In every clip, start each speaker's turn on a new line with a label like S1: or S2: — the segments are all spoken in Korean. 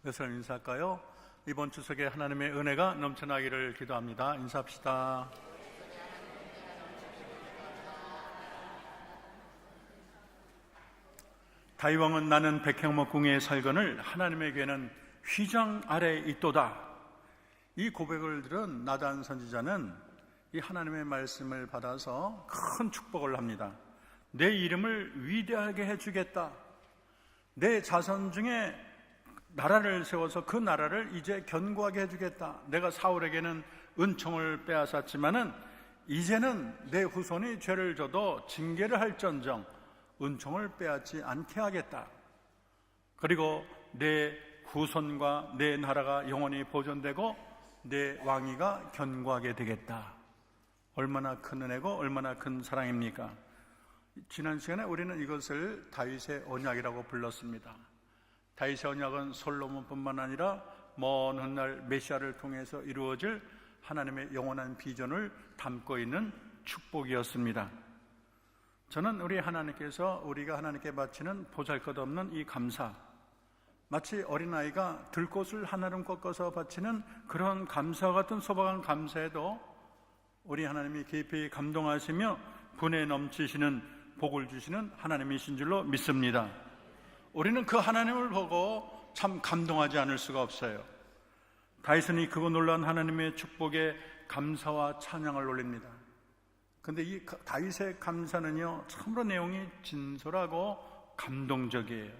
S1: 그래서 인사할까요? 이번 추석에 하나님의 은혜가 넘쳐나기를 기도합니다. 인사합시다. 다윗왕은 나는 백향목 궁에 살거늘 하나님에게는 휘장 아래 있도다. 이 고백을 들은 나단 선지자는 이 하나님의 말씀을 받아서 큰 축복을 합니다. 내 이름을 위대하게 해주겠다. 내 자손 중에 나라를 세워서 그 나라를 이제 견고하게 해주겠다. 내가 사울에게는 은총을 빼앗았지만은 이제는 내 후손이 죄를 져도 징계를 할전정 은총을 빼앗지 않게 하겠다. 그리고 내 후손과 내 나라가 영원히 보존되고 내 왕위가 견고하게 되겠다. 얼마나 큰 은혜고 얼마나 큰 사랑입니까? 지난 시간에 우리는 이것을 다윗의 언약이라고 불렀습니다. 다윗의 언약은 솔로몬뿐만 아니라 먼 훗날 메시아를 통해서 이루어질 하나님의 영원한 비전을 담고 있는 축복이었습니다. 저는 우리가 하나님께 바치는 보잘것없는 이 감사, 마치 어린아이가 들꽃을 한아름 꺾어서 바치는 그런 감사와 같은 소박한 감사에도 우리 하나님이 깊이 감동하시며 분에 넘치시는 복을 주시는 하나님이신 줄로 믿습니다. 우리는 그 하나님을 보고 참 감동하지 않을 수가 없어요. 다윗은 이 크고 놀라운 하나님의 축복에 감사와 찬양을 올립니다. 그런데 이 다윗의 감사는요, 참으로 내용이 진솔하고 감동적이에요.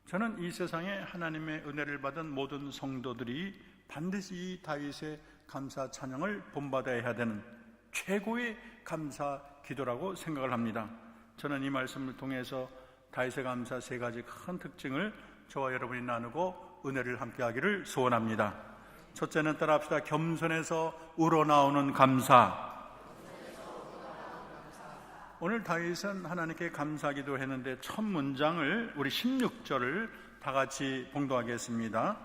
S1: 저는 이 세상에 하나님의 은혜를 받은 모든 성도들이 반드시 이 다윗의 감사 찬양을 본받아야 해야 되는 최고의 감사 기도라고 생각을 합니다. 저는 이 말씀을 통해서 다윗의 감사 세 가지 큰 특징을 저와 여러분이 나누고 은혜를 함께 하기를 소원합니다. 첫째는 따라합시다. 겸손해서 우러나오는 감사. 오늘 다윗은 하나님께 감사기도 했는데 첫 문장을 우리 16절을 다 같이 봉독하겠습니다.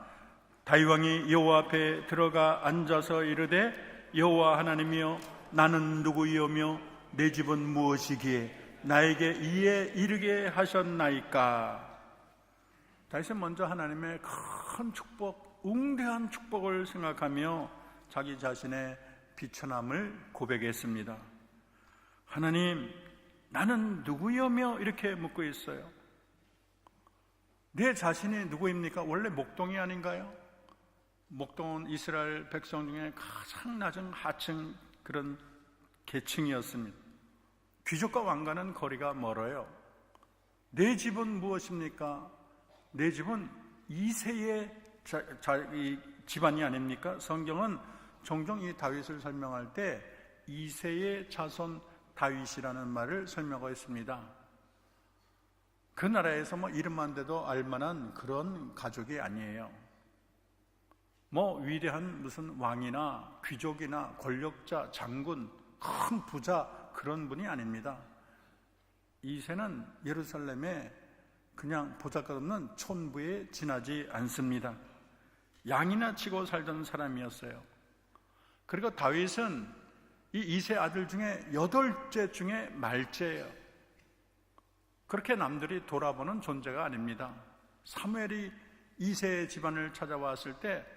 S1: 다윗왕이 여호와 앞에 들어가 앉아서 이르되 여호와 하나님이여 나는 누구이오며 내 집은 무엇이기에 나에게 이에 이르게 하셨나이까. 다윗은 먼저 하나님의 큰 축복, 웅대한 축복을 생각하며 자기 자신의 비천함을 고백했습니다. 하나님, 나는 누구이오며 이렇게 묻고 있어요. 내 자신이 누구입니까? 원래 목동이 아닌가요? 목동은 이스라엘 백성 중에 가장 낮은 하층 그런 계층이었습니다. 귀족과 왕과는 거리가 멀어요. 내 집은 무엇입니까? 내 집은 이세의 집안이 아닙니까? 성경은 종종 이 다윗을 설명할 때 이세의 자손 다윗이라는 말을 설명하고 있습니다. 그 나라에서 이름만 대도 알만한 그런 가족이 아니에요. 위대한 무슨 왕이나 귀족이나 권력자, 장군, 큰 부자 그런 분이 아닙니다. 이세는 예루살렘에 그냥 보잘것없는 촌부에 지나지 않습니다. 양이나 치고 살던 사람이었어요. 그리고 다윗은 이 이세 아들 중에 8째 중에 말째예요. 그렇게 남들이 돌아보는 존재가 아닙니다. 사무엘이 이세의 집안을 찾아왔을 때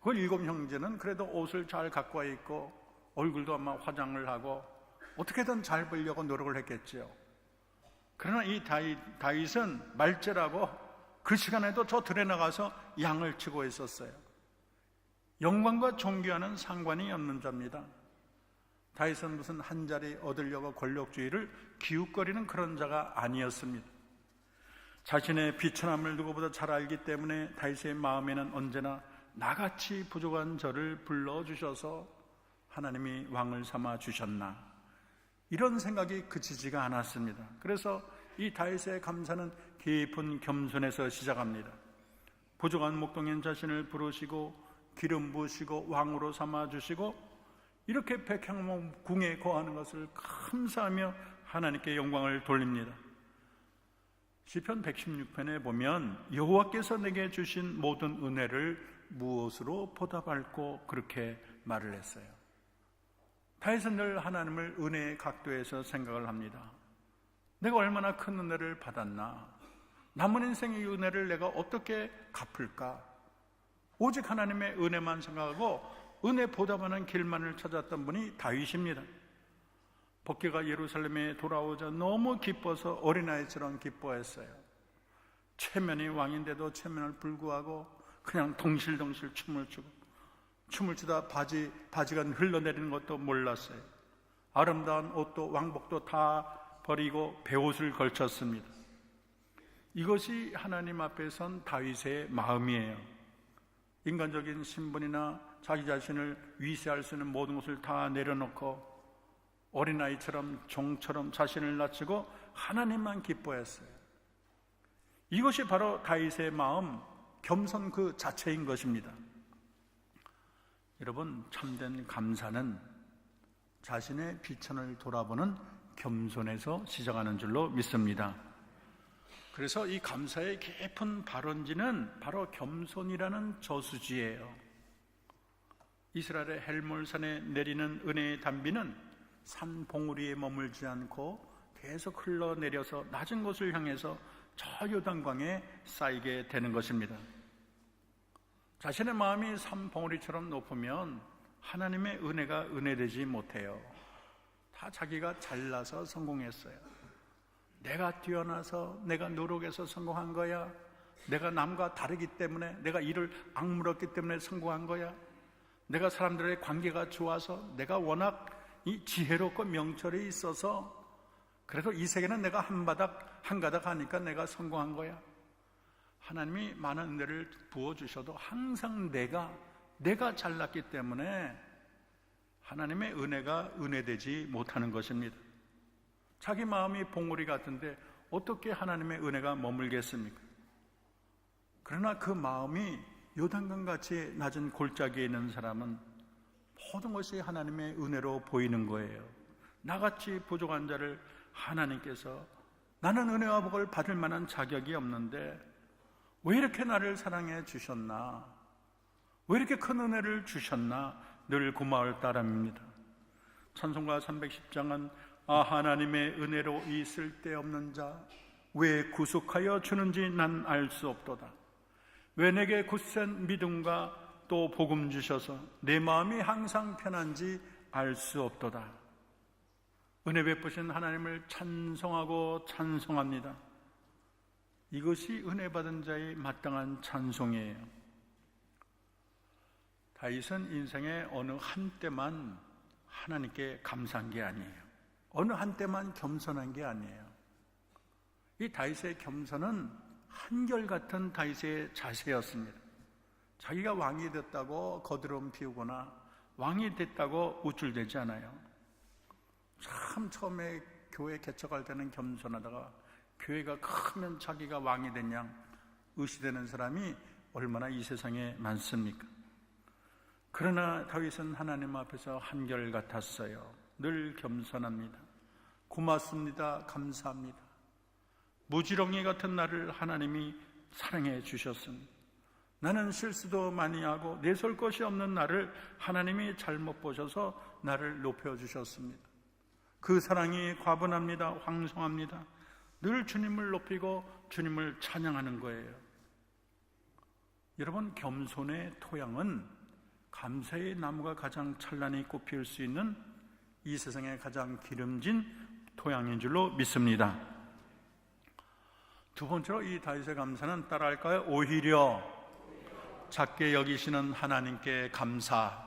S1: 그 7 형제는 그래도 옷을 잘 갖고 와 있고 얼굴도 아마 화장을 하고 어떻게든 잘 보려고 노력을 했겠지요. 그러나 이 다윗은 말째라고 그 시간에도 저 들에 나가서 양을 치고 있었어요. 영광과 존귀와는 상관이 없는 자입니다. 다윗은 무슨 한 자리 얻으려고 권력주의를 기웃거리는 그런 자가 아니었습니다. 자신의 비천함을 누구보다 잘 알기 때문에 다윗의 마음에는 언제나 나같이 부족한 저를 불러주셔서 하나님이 왕을 삼아 주셨나, 이런 생각이 그치지가 않았습니다. 그래서 이 다윗의 감사는 깊은 겸손에서 시작합니다. 부족한 목동인 자신을 부르시고 기름 부으시고 왕으로 삼아 주시고 이렇게 백향목 궁에 거하는 것을 감사하며 하나님께 영광을 돌립니다. 시편 116편에 보면 여호와께서 내게 주신 모든 은혜를 무엇으로 보답할꼬 그렇게 말을 했어요. 다윗은 늘 하나님을 은혜의 각도에서 생각을 합니다. 내가 얼마나 큰 은혜를 받았나, 남은 인생의 은혜를 내가 어떻게 갚을까, 오직 하나님의 은혜만 생각하고 은혜 보답하는 길만을 찾았던 분이 다윗입니다. 복귀가 예루살렘에 돌아오자 너무 기뻐서 어린아이처럼 기뻐했어요. 체면이 왕인데도 체면을 불구하고 그냥 덩실덩실 춤을 추다 바지가 흘러내리는 것도 몰랐어요. 아름다운 옷도 왕복도 다 버리고 베옷을 걸쳤습니다. 이것이 하나님 앞에 선 다윗의 마음이에요. 인간적인 신분이나 자기 자신을 위세할 수 있는 모든 것을 다 내려놓고 어린아이처럼 종처럼 자신을 낮추고 하나님만 기뻐했어요. 이것이 바로 다윗의 마음, 겸손 그 자체인 것입니다. 여러분, 참된 감사는 자신의 비천을 돌아보는 겸손에서 시작하는 줄로 믿습니다. 그래서 이 감사의 깊은 발원지는 바로 겸손이라는 저수지예요. 이스라엘의 헬몰산에 내리는 은혜의 단비는 산 봉우리에 머물지 않고 계속 흘러내려서 낮은 곳을 향해서 저 요단강에 쌓이게 되는 것입니다. 자신의 마음이 산 봉우리처럼 높으면 하나님의 은혜가 은혜되지 못해요. 다 자기가 잘나서 성공했어요. 내가 뛰어나서 내가 노력해서 성공한 거야. 내가 남과 다르기 때문에, 내가 일을 악물었기 때문에 성공한 거야. 내가 사람들의 관계가 좋아서, 내가 워낙 이 지혜롭고 명철이 있어서, 그래도 이 세계는 내가 한 가닥 하니까 내가 성공한 거야. 하나님이 많은 은혜를 부어주셔도 항상 내가 잘났기 때문에 하나님의 은혜가 은혜되지 못하는 것입니다. 자기 마음이 봉우리 같은데 어떻게 하나님의 은혜가 머물겠습니까? 그러나 그 마음이 요단강같이 낮은 골짜기에 있는 사람은 모든 것이 하나님의 은혜로 보이는 거예요. 나같이 부족한 자를 하나님께서 나는 은혜와 복을 받을 만한 자격이 없는데 왜 이렇게 나를 사랑해 주셨나? 왜 이렇게 큰 은혜를 주셨나? 늘 고마울 따름입니다. 찬송가 310장은 하나님의 은혜로 이 쓸데없는 자 왜 구속하여 주는지 난 알 수 없도다. 왜 내게 굳센 믿음과 또 복음 주셔서 내 마음이 항상 편한지 알 수 없도다. 은혜 베푸신 하나님을 찬송하고 찬송합니다. 이것이 은혜 받은 자의 마땅한 찬송이에요. 다윗은 인생의 어느 한때만 하나님께 감사한 게 아니에요. 어느 한때만 겸손한 게 아니에요. 이 다윗의 겸손은 한결같은 다윗의 자세였습니다. 자기가 왕이 됐다고 거드름 피우거나 왕이 됐다고 우쭐대지 않아요. 참 처음에 교회 개척할 때는 겸손하다가 교회가 크면 자기가 왕이 된 양 의시되는 사람이 얼마나 이 세상에 많습니까? 그러나 다윗은 하나님 앞에서 한결같았어요. 늘 겸손합니다. 고맙습니다. 감사합니다. 무지렁이 같은 나를 하나님이 사랑해 주셨습니다. 나는 실수도 많이 하고 내세울 것이 없는 나를 하나님이 잘못 보셔서 나를 높여주셨습니다. 그 사랑이 과분합니다. 황송합니다. 늘 주님을 높이고 주님을 찬양하는 거예요. 여러분, 겸손의 토양은 감사의 나무가 가장 찬란히 꽃피울 수 있는 이 세상에 가장 기름진 토양인 줄로 믿습니다. 두 번째로 이 다윗의 감사는 따라할까요? 오히려 작게 여기시는 하나님께 감사.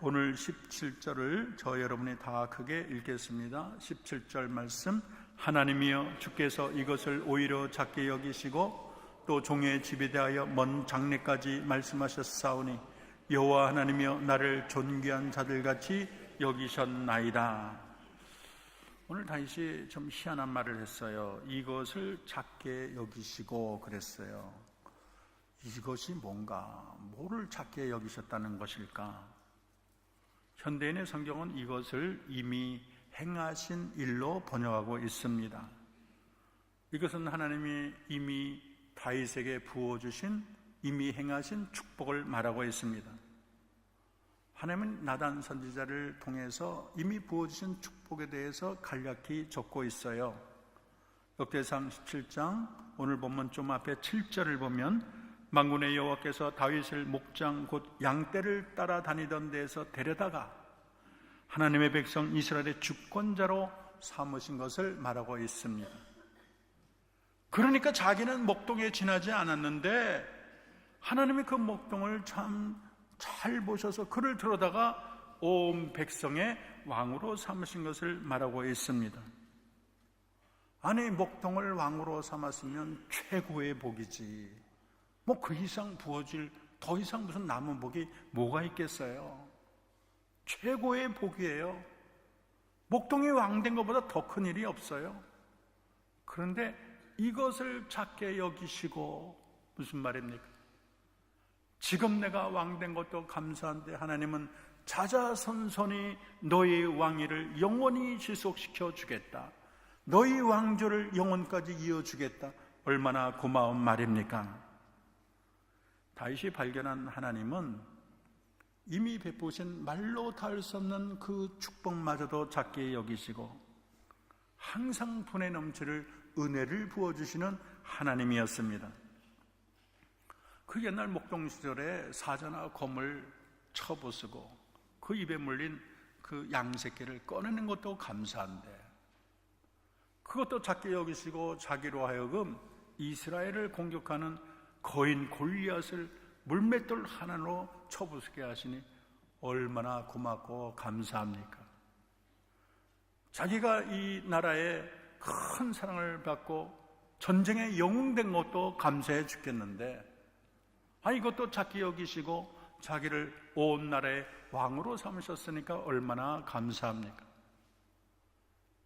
S1: 오늘 17절을 저 여러분이 다 크게 읽겠습니다. 17절 말씀. 하나님이여 주께서 이것을 오히려 작게 여기시고 또 종의 집에 대하여 먼 장래까지 말씀하셨사오니 여호와 하나님이여 나를 존귀한 자들같이 여기셨나이다. 오늘 다윗이 좀 희한한 말을 했어요. 이것을 작게 여기시고 그랬어요. 이것이 뭔가, 뭐를 작게 여기셨다는 것일까? 현대인의 성경은 이것을 이미 행하신 일로 번역하고 있습니다. 이것은 하나님이 이미 다윗에게 부어주신 이미 행하신 축복을 말하고 있습니다. 하나님은 나단 선지자를 통해서 이미 부어주신 축복에 대해서 간략히 적고 있어요. 역대상 17장 오늘 본문 좀 앞에 7절을 보면 만군의 여호와께서 다윗을 목장 곧 양떼를 따라다니던 데에서 데려다가 하나님의 백성 이스라엘의 주권자로 삼으신 것을 말하고 있습니다. 그러니까 자기는 목동에 지나지 않았는데 하나님이 그 목동을 참 잘 보셔서 그를 들어다가 온 백성의 왕으로 삼으신 것을 말하고 있습니다. 아니, 목동을 왕으로 삼았으면 최고의 복이지. 뭐 그 이상 부어질 더 이상 무슨 남은 복이 뭐가 있겠어요? 최고의 복이에요. 목동이 왕된 것보다 더 큰 일이 없어요. 그런데 이것을 작게 여기시고, 무슨 말입니까? 지금 내가 왕된 것도 감사한데 하나님은 자자손손이 너의 왕위를 영원히 지속시켜 주겠다, 너희 왕조를 영원까지 이어주겠다. 얼마나 고마운 말입니까? 다윗이 발견한 하나님은 이미 베푸신 말로 닿을 수 없는 그 축복마저도 작게 여기시고 항상 분에 넘치를 은혜를 부어주시는 하나님이었습니다. 그 옛날 목동 시절에 사자나 곰을 쳐부수고 그 입에 물린 그 양새끼를 꺼내는 것도 감사한데 그것도 작게 여기시고 자기로 하여금 이스라엘을 공격하는 거인 골리앗을 물맷돌 하나로 쳐부수게 하시니 얼마나 고맙고 감사합니까? 자기가 이 나라에 큰 사랑을 받고 전쟁에 영웅된 것도 감사해 죽겠는데 이것도 작게 여기시고 자기를 온 나라의 왕으로 삼으셨으니까 얼마나 감사합니까?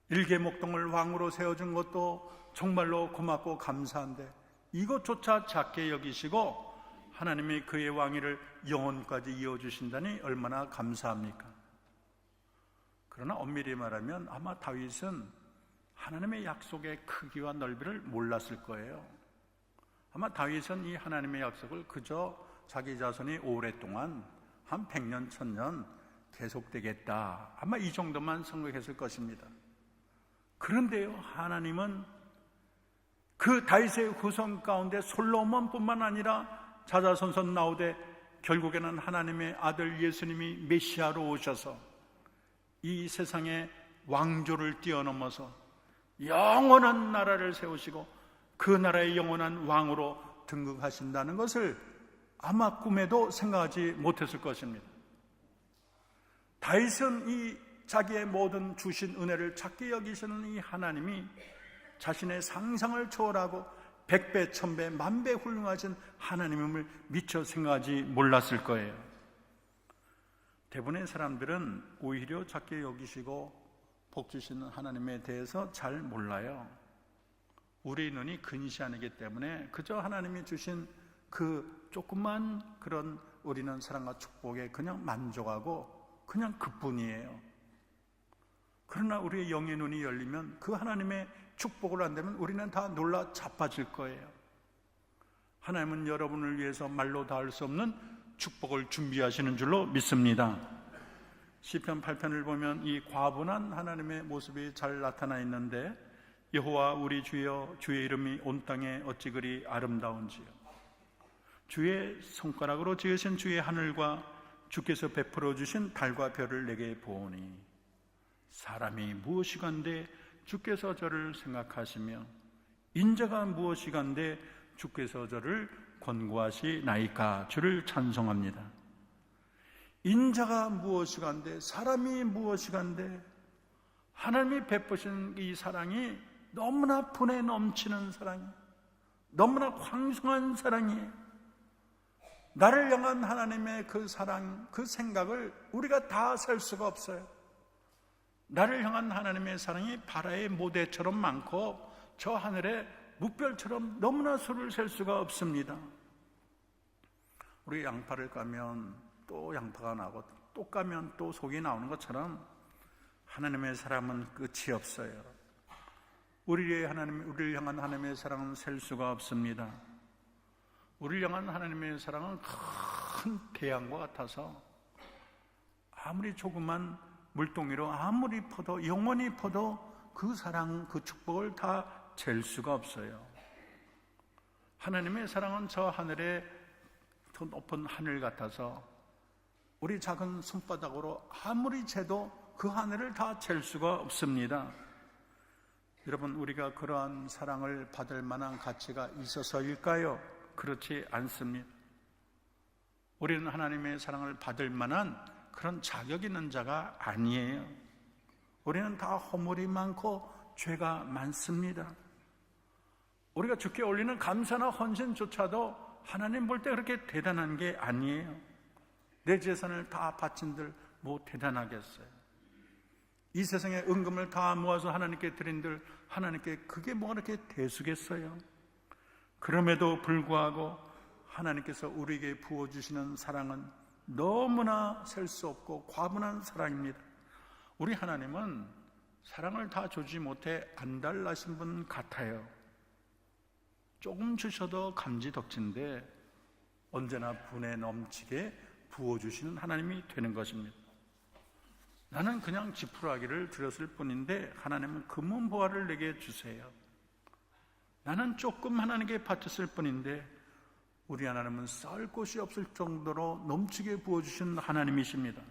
S1: 일개목동을 왕으로 세워준 것도 정말로 고맙고 감사한데 이것조차 작게 여기시고 하나님이 그의 왕위를 영원까지 이어주신다니 얼마나 감사합니까? 그러나 엄밀히 말하면 아마 다윗은 하나님의 약속의 크기와 넓이를 몰랐을 거예요. 아마 다윗은 이 하나님의 약속을 그저 자기 자손이 오랫동안 한 100년, 1000년 계속되겠다, 아마 이 정도만 생각했을 것입니다. 그런데요, 하나님은 그 다윗의 후손 가운데 솔로몬뿐만 아니라 자자손손 나오되 결국에는 하나님의 아들 예수님이 메시아로 오셔서 이 세상의 왕조를 뛰어넘어서 영원한 나라를 세우시고 그 나라의 영원한 왕으로 등극하신다는 것을 아마 꿈에도 생각하지 못했을 것입니다. 다윗은 이 자기의 모든 주신 은혜를 작게 여기시는 이 하나님이 자신의 상상을 초월하고 100배, 1000배, 만배 훌륭하신 하나님임을 미처 생각하지 몰랐을 거예요. 대부분의 사람들은 오히려 작게 여기시고 복 주시는 하나님에 대해서 잘 몰라요. 우리 눈이 근시하기 때문에 그저 하나님이 주신 그 조그만 그런 우리는 사랑과 축복에 그냥 만족하고 그냥 그뿐이에요. 그러나 우리의 영의 눈이 열리면 그 하나님의 축복을 안 되면 우리는 다 놀라 자빠질 거예요. 하나님은 여러분을 위해서 말로 닿을 수 없는 축복을 준비하시는 줄로 믿습니다. 시편 8편을 보면 이 과분한 하나님의 모습이 잘 나타나 있는데 여호와 우리 주여, 주의 이름이 온 땅에 어찌 그리 아름다운지요. 주의 손가락으로 지으신 주의 하늘과 주께서 베풀어 주신 달과 별을 내게 보오니 사람이 무엇이간데 주께서 저를 생각하시며 인자가 무엇이간데 주께서 저를 권고하시나이까. 주를 찬송합니다. 인자가 무엇이간데 사람이 무엇이간데 하나님이 베푸신 이 사랑이 너무나 분에 넘치는 사랑이에요. 너무나 황송한 사랑이에요. 나를 향한 하나님의 그 사랑, 그 생각을 우리가 다 셀 수가 없어요. 나를 향한 하나님의 사랑이 바다의 모래처럼 많고 저 하늘의 묵별처럼 너무나 수를 셀 수가 없습니다. 우리 양파를 까면 또 양파가 나고 또 까면 또 속이 나오는 것처럼 하나님의 사랑은 끝이 없어요. 우리를 향한 하나님의 사랑은 셀 수가 없습니다. 우리를 향한 하나님의 사랑은 큰 태양과 같아서 아무리 조그만 물동이로 아무리 퍼도 영원히 퍼도 그 사랑, 그 축복을 다 잴 수가 없어요. 하나님의 사랑은 저 하늘의 더 높은 하늘 같아서 우리 작은 손바닥으로 아무리 재도 그 하늘을 다 잴 수가 없습니다. 여러분, 우리가 그러한 사랑을 받을 만한 가치가 있어서일까요? 그렇지 않습니다. 우리는 하나님의 사랑을 받을 만한 그런 자격 있는 자가 아니에요. 우리는 다 허물이 많고 죄가 많습니다. 우리가 주께 올리는 감사나 헌신조차도 하나님 볼 때 그렇게 대단한 게 아니에요. 내 재산을 다 바친들 뭐 대단하겠어요? 이 세상에 은금을 다 모아서 하나님께 드린들 하나님께 그게 뭐가 그렇게 대수겠어요? 그럼에도 불구하고 하나님께서 우리에게 부어주시는 사랑은 너무나 셀 수 없고 과분한 사랑입니다. 우리 하나님은 사랑을 다 주지 못해 안달나신 분 같아요. 조금 주셔도 감지덕진데 언제나 분에 넘치게 부어주시는 하나님이 되는 것입니다. 나는 그냥 지푸라기를 들였을 뿐인데 하나님은 금은보화를 내게 주세요. 나는 조금 하나님께 바쳤을 뿐인데 우리 하나님은 쌀 곳이 없을 정도로 넘치게 부어주신 하나님이십니다.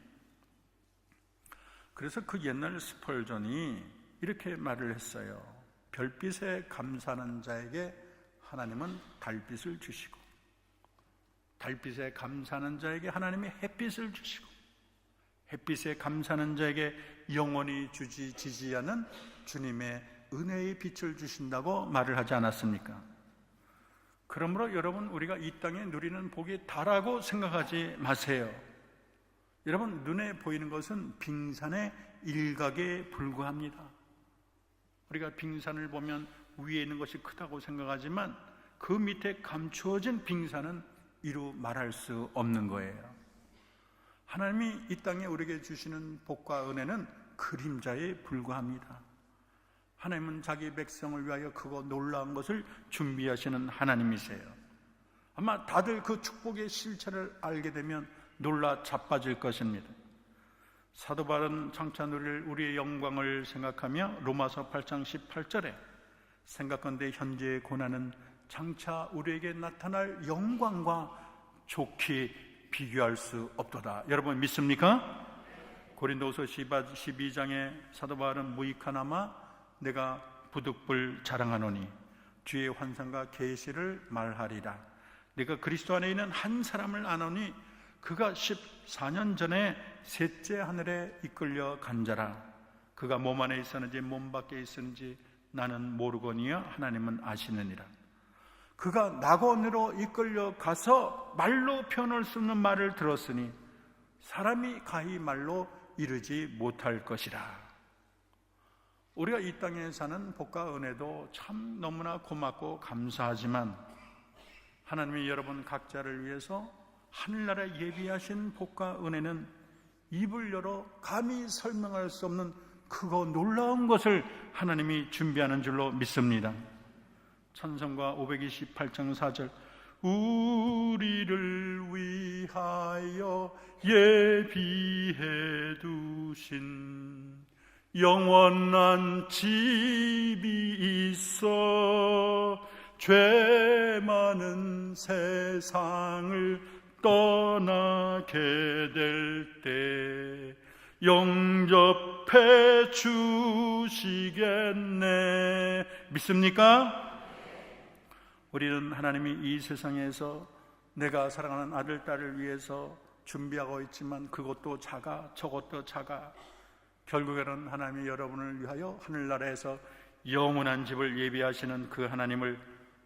S1: 그래서 그 옛날 스펄전이 이렇게 말을 했어요. 별빛에 감사하는 자에게 하나님은 달빛을 주시고, 달빛에 감사하는 자에게 하나님이 햇빛을 주시고, 햇빛에 감사하는 자에게 영원히 지지 않은 주님의 은혜의 빛을 주신다고 말을 하지 않았습니까? 그러므로 여러분, 우리가 이 땅에 누리는 복이 다라고 생각하지 마세요. 여러분, 눈에 보이는 것은 빙산의 일각에 불과합니다. 우리가 빙산을 보면 위에 있는 것이 크다고 생각하지만 그 밑에 감추어진 빙산은 이루 말할 수 없는 거예요. 하나님이 이 땅에 우리에게 주시는 복과 은혜는 그림자에 불과합니다. 하나님은 자기 백성을 위하여 크고 놀라운 것을 준비하시는 하나님이세요. 아마 다들 그 축복의 실체를 알게 되면 놀라 자빠질 것입니다. 사도 바울은 장차 누릴 우리의 영광을 생각하며 로마서 8장 18절에 생각건대 현재의 고난은 장차 우리에게 나타날 영광과 좋게 비교할 수 없도다. 여러분 믿습니까? 고린도후서 12장에 사도 바울은 무익하나마 내가 부득불 자랑하노니 주의 환상과 계시를 말하리라. 내가 그리스도 안에 있는 한 사람을 아노니 그가 14년 전에 셋째 하늘에 이끌려 간 자라. 그가 몸 안에 있었는지 몸 밖에 있었는지 나는 모르거니와 하나님은 아시느니라. 그가 낙원으로 이끌려 가서 말로 표현할 수 없는 말을 들었으니 사람이 가히 말로 이르지 못할 것이라. 우리가 이 땅에 사는 복과 은혜도 참 너무나 고맙고 감사하지만 하나님이 여러분 각자를 위해서 하늘나라에 예비하신 복과 은혜는 입을 열어 감히 설명할 수 없는 크고 놀라운 것을 하나님이 준비하는 줄로 믿습니다. 찬송가 528장 4절 우리를 위하여 예비해 두신 영원한 집이 있어 죄 많은 세상을 떠나게 될 때 영접해 주시겠네. 믿습니까? 우리는 하나님이 이 세상에서 내가 사랑하는 아들, 딸을 위해서 준비하고 있지만 그것도 작아 저것도 작아 결국에는 하나님이 여러분을 위하여 하늘나라에서 영원한 집을 예비하시는 그 하나님을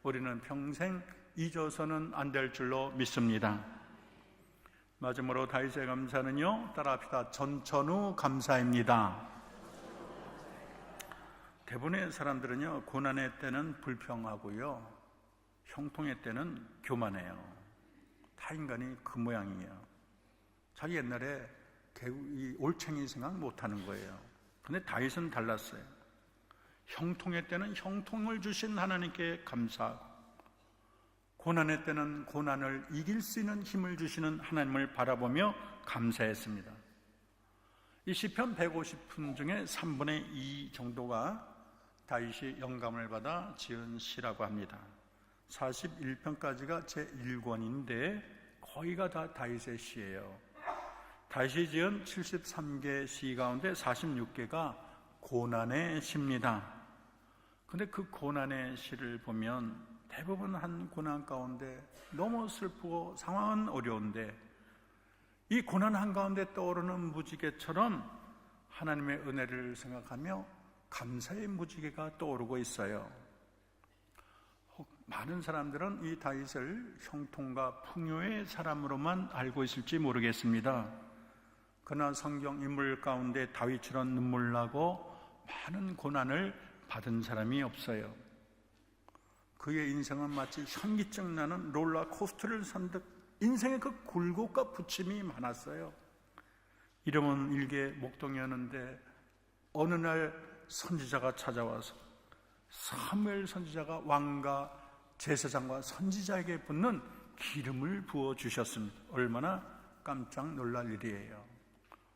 S1: 우리는 평생 잊어서는 안 될 줄로 믿습니다. 마지막으로 다윗의 감사는요, 따라합시다. 전천후 감사입니다. 대부분의 사람들은요, 고난의 때는 불평하고요, 형통의 때는 교만해요. 다 인간이 그 모양이에요. 자기 옛날에 이 올챙이 생각 못하는 거예요. 근데 다윗은 달랐어요. 형통의 때는 형통을 주신 하나님께 감사하고 고난의 때는 고난을 이길 수 있는 힘을 주시는 하나님을 바라보며 감사했습니다. 이 시편 150편 중에 3분의 2 정도가 다윗이 영감을 받아 지은 시라고 합니다. 41편까지가 제1권인데 거의가 다 다윗의 시예요. 다윗이 지은 73개 시 가운데 46개가 고난의 시입니다. 근데 그 고난의 시를 보면 대부분 한 고난 가운데 너무 슬프고 상황은 어려운데 이 고난 한가운데 떠오르는 무지개처럼 하나님의 은혜를 생각하며 감사의 무지개가 떠오르고 있어요. 많은 사람들은 이 다윗을 형통과 풍요의 사람으로만 알고 있을지 모르겠습니다. 그러나 성경 인물 가운데 다윗처럼 눈물 나고 많은 고난을 받은 사람이 없어요. 그의 인생은 마치 현기증 나는 롤러코스터를 산 듯 인생의 그 굴곡과 부침이 많았어요. 이름은 일개 목동이었는데 어느 날 선지자가 찾아와서 사무엘 선지자가 왕과 제사장과 선지자에게 붓는 기름을 부어주셨습니다. 얼마나 깜짝 놀랄 일이에요.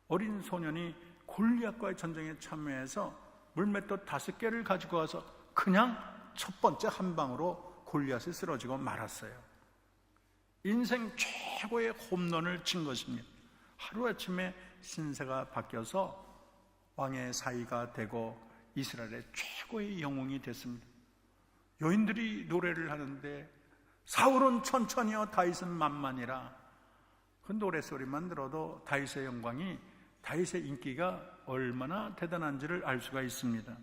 S1: 어린 소년이 골리앗과의 전쟁에 참여해서 물맷돌 5개를 가지고 와서 그냥 첫 번째 한 방으로 골리앗이 쓰러지고 말았어요. 인생 최고의 홈런을 친 것입니다. 하루아침에 신세가 바뀌어서 왕의 사위가 되고 이스라엘의 최고의 영웅이 됐습니다. 여인들이 노래를 하는데 사울은 천천히요 다윗은 만만이라, 그 노래소리만 들어도 다윗의 영광이, 다윗의 인기가 얼마나 대단한지를 알 수가 있습니다.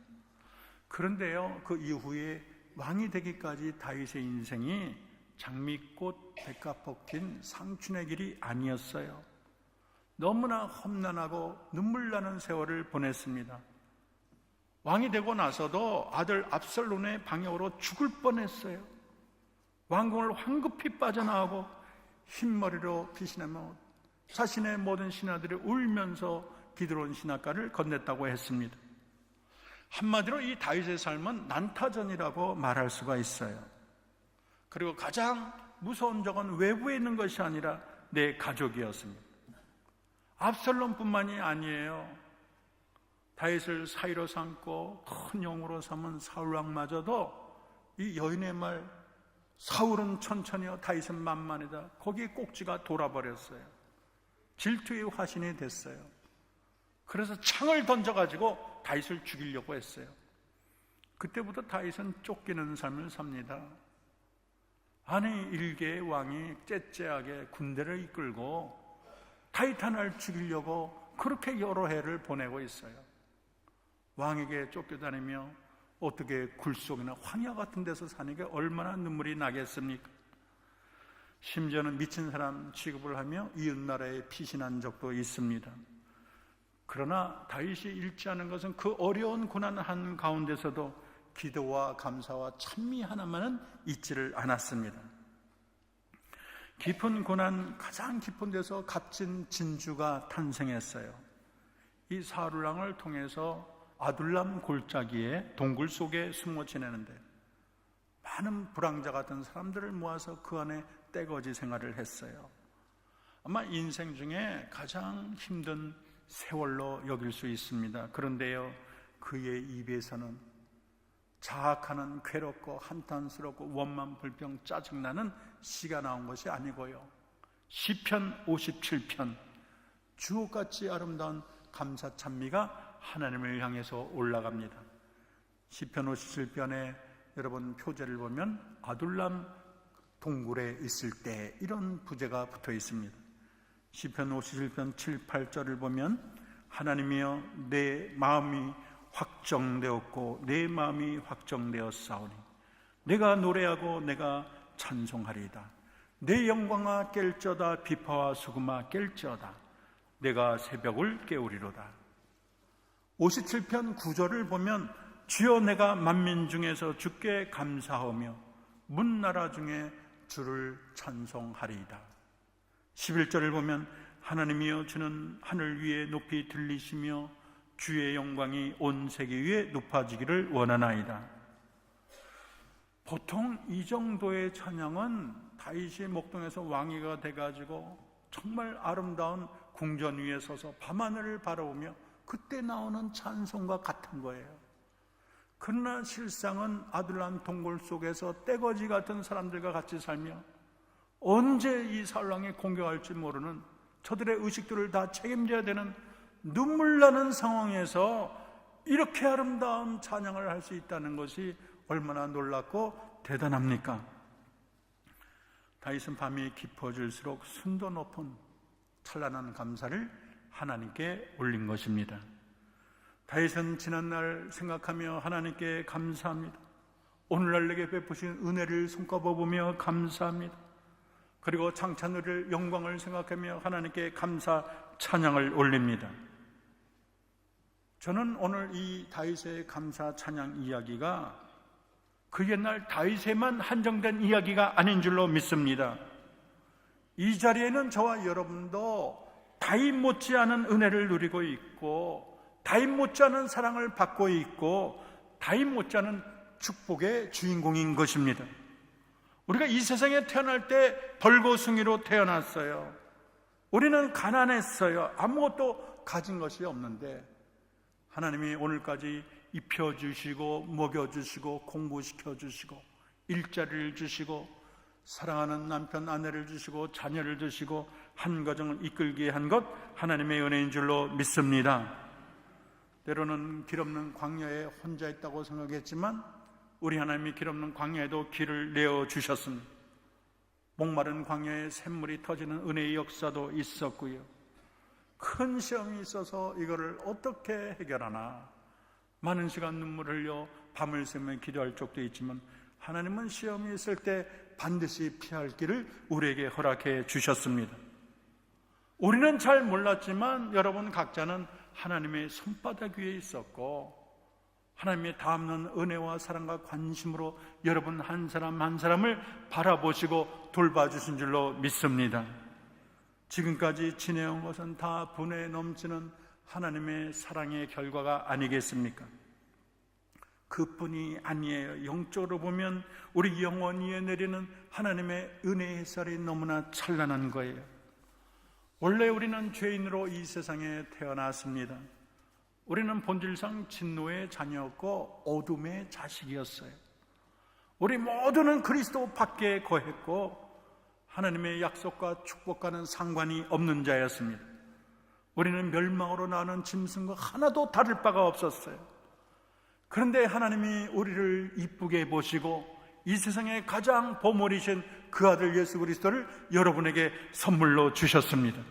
S1: 그런데요, 그 이후에 왕이 되기까지 다윗의 인생이 장미꽃 백합 핀 상춘의 길이 아니었어요. 너무나 험난하고 눈물 나는 세월을 보냈습니다. 왕이 되고 나서도 아들 압살롬의 방역으로 죽을 뻔했어요. 왕궁을 황급히 빠져나가고 흰머리로 피신하며 자신의 모든 신하들이 울면서 기드론 신학가를 건넸다고 했습니다. 한마디로 이 다윗의 삶은 난타전이라고 말할 수가 있어요. 그리고 가장 무서운 적은 외부에 있는 것이 아니라 내 가족이었습니다. 압살롬뿐만이 아니에요. 다윗을 사위로 삼고 큰 영으로 삼은 사울왕마저도 이 여인의 말, 사울은 천천히요 다윗은 만만이다, 거기에 꼭지가 돌아버렸어요. 질투의 화신이 됐어요. 그래서 창을 던져가지고 다윗을 죽이려고 했어요. 그때부터 다윗은 쫓기는 삶을 삽니다. 아니, 일개의 왕이 째째하게 군대를 이끌고 다윗 하나를 죽이려고 그렇게 여러 해를 보내고 있어요. 왕에게 쫓겨다니며 어떻게 굴속이나 황야 같은 데서 사는 게 얼마나 눈물이 나겠습니까? 심지어는 미친 사람 취급을 하며 이웃나라에 피신한 적도 있습니다. 그러나 다윗이 잃지 않은 것은 그 어려운 고난 한가운데서도 기도와 감사와 찬미 하나만은 잊지를 않았습니다. 깊은 고난, 가장 깊은 데서 값진 진주가 탄생했어요. 이 사울왕을 통해서 아둘람 골짜기에 동굴 속에 숨어 지내는데 많은 불황자 같은 사람들을 모아서 그 안에 떼거지 생활을 했어요. 아마 인생 중에 가장 힘든 세월로 여길 수 있습니다. 그런데요, 그의 입에서는 자학하는 괴롭고 한탄스럽고 원만 불평 짜증나는 시가 나온 것이 아니고요, 시편 57편 주옥같이 아름다운 감사 찬미가 하나님을 향해서 올라갑니다. 시편 57편에 여러분 표제를 보면 아둘람 동굴에 있을 때 이런 부제가 붙어 있습니다. 시편 57편 7, 8절을 보면 하나님이여 내 마음이 확정되었고 내 마음이 확정되었사오니 내가 노래하고 내가 찬송하리이다. 내 영광아 깰저다 비파와 수금아 깰저다. 내가 새벽을 깨우리로다. 57편 9절을 보면 주여 내가 만민 중에서 주께 감사하며 문나라 중에 주를 찬송하리이다. 11절을 보면 하나님이여 주는 하늘 위에 높이 들리시며 주의 영광이 온 세계 위에 높아지기를 원하나이다. 보통 이 정도의 찬양은 다윗이 목동에서 왕위가 돼가지고 정말 아름다운 궁전 위에 서서 밤하늘을 바라보며 그때 나오는 찬송과 같은 거예요. 그러나 실상은 아둘람 동굴 속에서 떼거지 같은 사람들과 같이 살며 언제 이 사울왕이 공격할지 모르는 저들의 의식들을 다 책임져야 되는 눈물 나는 상황에서 이렇게 아름다운 찬양을 할 수 있다는 것이 얼마나 놀랍고 대단합니까? 다윗은 밤이 깊어질수록 순도 높은 찬란한 감사를 하나님께 올린 것입니다. 다윗은 지난날 생각하며 하나님께 감사합니다. 오늘날 내게 베푸신 은혜를 손꼽아보며 감사합니다. 그리고 창찬을 영광을 생각하며 하나님께 감사 찬양을 올립니다. 저는 오늘 이 다윗의 감사 찬양 이야기가 그 옛날 다윗에만 한정된 이야기가 아닌 줄로 믿습니다. 이 자리에는 저와 여러분도 다윗 못지않은 은혜를 누리고 있고 다윗 못지않은 사랑을 받고 있고 다윗 못지않은 축복의 주인공인 것입니다. 우리가 이 세상에 태어날 때 벌거숭이로 태어났어요. 우리는 가난했어요. 아무것도 가진 것이 없는데 하나님이 오늘까지 입혀주시고 먹여주시고 공부시켜주시고 일자리를 주시고 사랑하는 남편 아내를 주시고 자녀를 주시고 한 가정을 이끌게 한 것 하나님의 은혜인 줄로 믿습니다. 때로는 길없는 광야에 혼자 있다고 생각했지만 우리 하나님이 길없는 광야에도 길을 내어주셨습니다. 목마른 광야에 샘물이 터지는 은혜의 역사도 있었고요. 큰 시험이 있어서 이거를 어떻게 해결하나 많은 시간 눈물을 흘려 밤을 새며 기도할 적도 있지만 하나님은 시험이 있을 때 반드시 피할 길을 우리에게 허락해 주셨습니다. 우리는 잘 몰랐지만 여러분 각자는 하나님의 손바닥 위에 있었고 하나님의 다없는 은혜와 사랑과 관심으로 여러분 한 사람 한 사람을 바라보시고 돌봐주신 줄로 믿습니다. 지금까지 지내온 것은 다 분에 넘치는 하나님의 사랑의 결과가 아니겠습니까? 그뿐이 아니에요. 영적으로 보면 우리 영혼 위에 내리는 하나님의 은혜의 햇살이 너무나 찬란한 거예요. 원래 우리는 죄인으로 이 세상에 태어났습니다. 우리는 본질상 진노의 자녀였고 어둠의 자식이었어요. 우리 모두는 그리스도 밖에 거했고 하나님의 약속과 축복과는 상관이 없는 자였습니다. 우리는 멸망으로 나오는 짐승과 하나도 다를 바가 없었어요. 그런데 하나님이 우리를 이쁘게 보시고 이 세상에 가장 보물이신 그 아들 예수 그리스도를 여러분에게 선물로 주셨습니다.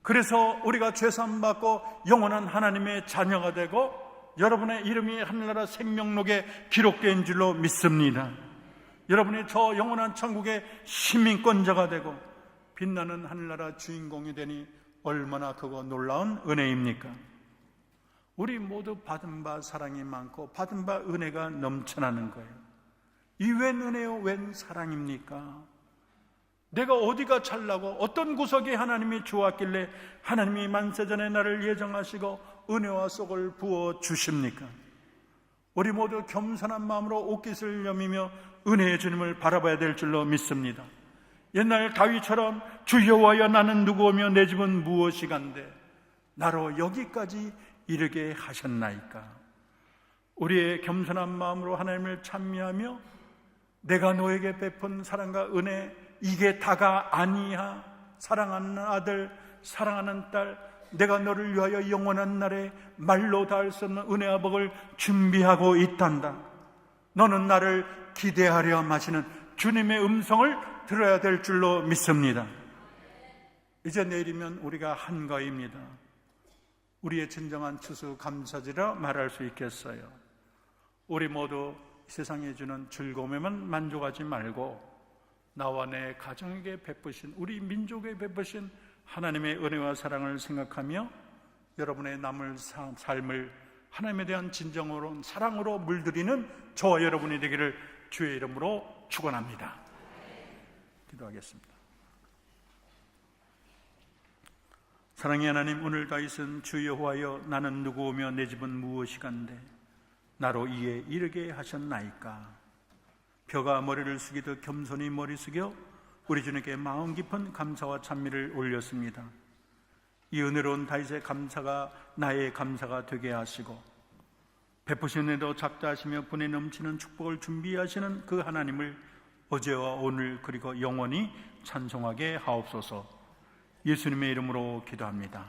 S1: 그래서 우리가 죄사함 받고 영원한 하나님의 자녀가 되고 여러분의 이름이 하늘나라 생명록에 기록된 줄로 믿습니다. 여러분이 저 영원한 천국의 시민권자가 되고 빛나는 하늘나라 주인공이 되니 얼마나 그거 놀라운 은혜입니까? 우리 모두 받은 바 사랑이 많고 받은 바 은혜가 넘쳐나는 거예요. 이 웬 은혜요 웬 사랑입니까? 내가 어디가 잘나고 어떤 구석에 하나님이 좋았길래 하나님이 만세전에 나를 예정하시고 은혜와 속을 부어주십니까? 우리 모두 겸손한 마음으로 옷깃을 여미며 은혜의 주님을 바라봐야 될 줄로 믿습니다. 옛날 다윗처럼 주 여호와여 나는 누구오며 내 집은 무엇이간데 나로 여기까지 이르게 하셨나이까? 우리의 겸손한 마음으로 하나님을 찬미하며 내가 너에게 베푼 사랑과 은혜 이게 다가 아니야. 사랑하는 아들, 사랑하는 딸, 내가 너를 위하여 영원한 날에 말로 닿을 수 없는 은혜와 복을 준비하고 있단다. 너는 나를 기대하려 하시는 주님의 음성을 들어야 될 줄로 믿습니다. 이제 내일이면 우리가 한가위입니다. 우리의 진정한 추수감사지라 말할 수 있겠어요. 우리 모두 세상에 주는 즐거움에만 만족하지 말고 나와 내 가정에게 베푸신 우리 민족에 베푸신 하나님의 은혜와 사랑을 생각하며 여러분의 남을 삶을 하나님에 대한 진정으로 사랑으로 물들이는 저와 여러분이 되기를 주의 이름으로 축원합니다. 기도하겠습니다. 사랑의 하나님, 오늘 다윗은 주 여호와여 나는 누구오며 내 집은 무엇이간데 나로 이에 이르게 하셨나이까? 벼가 머리를 숙이듯 겸손히 머리 숙여 우리 주님께 마음 깊은 감사와 찬미를 올렸습니다. 이 은혜로운 다윗의 감사가 나의 감사가 되게 하시고 베푸시는 일도 작다하시며 분에 넘치는 축복을 준비하시는 그 하나님을 어제와 오늘 그리고 영원히 찬송하게 하옵소서. 예수님의 이름으로 기도합니다.